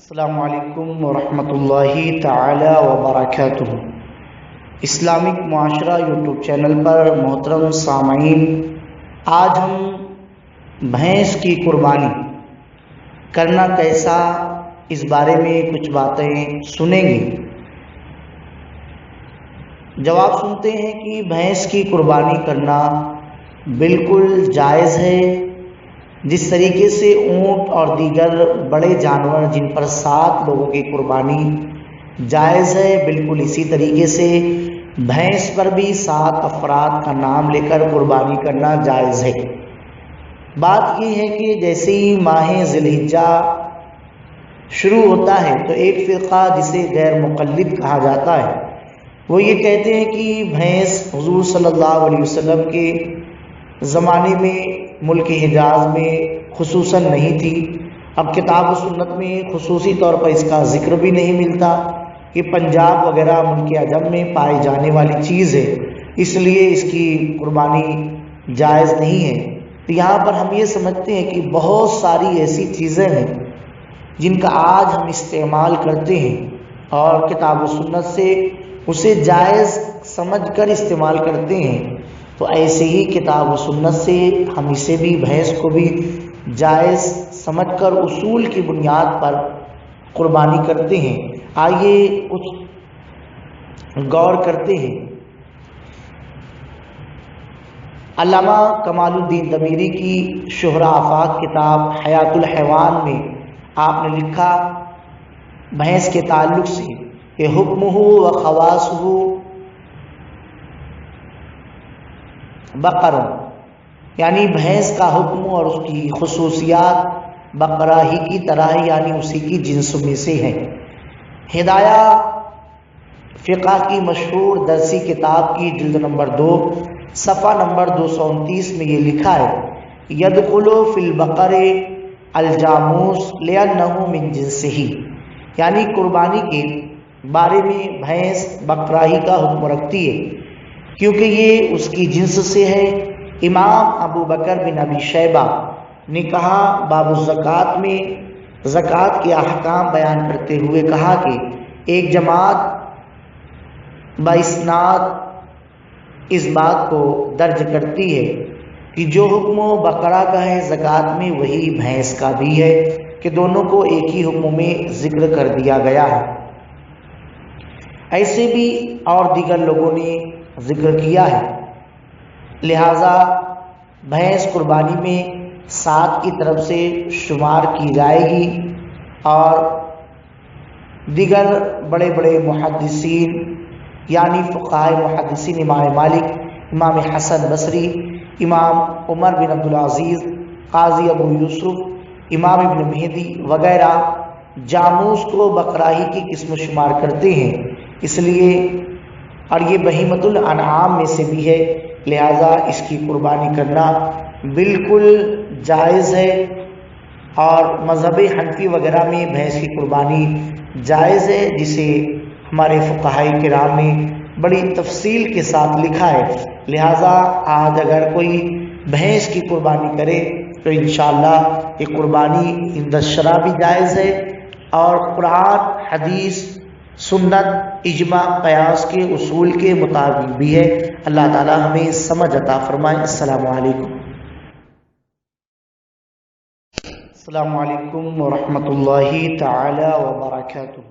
السلام علیکم ورحمۃ اللہ تعالی وبرکاتہ۔ اسلامک معاشرہ یوٹیوب چینل پر محترم سامعین، آج ہم بھینس کی قربانی کرنا کیسا، اس بارے میں کچھ باتیں سنیں گے۔ جواب سنتے ہیں کہ بھینس کی قربانی کرنا بالکل جائز ہے، جس طریقے سے اونٹ اور دیگر بڑے جانور جن پر 7 لوگوں کی قربانی جائز ہے، بالکل اسی طریقے سے بھینس پر بھی 7 افراد کا نام لے کر قربانی کرنا جائز ہے۔ بات یہ ہے کہ جیسے ہی ماہ ذی الحجہ شروع ہوتا ہے تو ایک فرقہ جسے غیر مقلد کہا جاتا ہے، وہ یہ کہتے ہیں کہ بھینس حضور صلی اللہ علیہ وسلم کے زمانے میں ملک حجاز میں خصوصاً نہیں تھی۔ اب کتاب و سنت میں خصوصی طور پر اس کا ذکر بھی نہیں ملتا کہ پنجاب وغیرہ ملک عجم میں پائی جانے والی چیز ہے، اس لیے اس کی قربانی جائز نہیں ہے۔ تو یہاں پر ہم یہ سمجھتے ہیں کہ بہت ساری ایسی چیزیں ہیں جن کا آج ہم استعمال کرتے ہیں اور کتاب و سنت سے اسے جائز سمجھ کر استعمال کرتے ہیں، تو ایسے ہی کتاب و سنت سے ہم اسے بھی، بھینس کو بھی جائز سمجھ کر اصول کی بنیاد پر قربانی کرتے ہیں۔ آئیے کچھ غور کرتے ہیں۔ علامہ کمال الدین دمیری کی شہرہ آفاق کتاب حیات الحیوان میں آپ نے لکھا بھینس کے تعلق سے کہ حکمہ و خواصہ بقر، یعنی بھینس کا حکم اور اس کی خصوصیات بقرہ ہی کی طرح ہے، یعنی اسی کی جنس میں سے ہے۔ ہدایہ فقہ کی مشہور درسی کتاب کی جلد نمبر 2 صفحہ نمبر 229 میں یہ لکھا ہے، یدخل فی البقر الجاموس لأنہ من جنسہ، یعنی قربانی کے بارے میں بھینس بقرہ ہی کا حکم رکھتی ہے کیونکہ یہ اس کی جنس سے ہے۔ امام ابو بکر بن ابی شیبہ نے کہا باب الزکوٰۃ میں زکوٰۃ کے احکام بیان کرتے ہوئے کہا کہ ایک جماعت باسناد اس بات کو درج کرتی ہے کہ جو حکم بقرہ کا ہے زکوٰۃ میں وہی بھینس کا بھی ہے، کہ دونوں کو ایک ہی حکم میں ذکر کر دیا گیا ہے۔ ایسے بھی اور دیگر لوگوں نے ذکر کیا ہے، لہذا بھینس قربانی میں 7 کی طرف سے شمار کی جائے گی، اور دیگر بڑے بڑے محدثین یعنی فقہائے محدثین، امام مالک، امام حسن بصری، امام عمر بن عبدالعزیز، قاضی ابو یوسف، امام ابن مہدی وغیرہ جاموس کو بقرہ ہی کی قسم شمار کرتے ہیں، اس لیے اور یہ بہیمۃ الانعام میں سے بھی ہے، لہذا اس کی قربانی کرنا بالکل جائز ہے۔ اور مذہب حنفی وغیرہ میں بھینس کی قربانی جائز ہے، جسے ہمارے فقہاء کرام نے بڑی تفصیل کے ساتھ لکھا ہے۔ لہذا آج اگر کوئی بھینس کی قربانی کرے تو انشاءاللہ یہ قربانی عند الشرع بھی جائز ہے، اور قرآن، حدیث، سنت، اجماع، قیاس کے اصول کے مطابق بھی ہے۔ اللہ تعالی ہمیں سمجھ عطا فرمائے۔ السلام علیکم۔ السلام علیکم ورحمۃ اللہ تعالی وبرکاتہ۔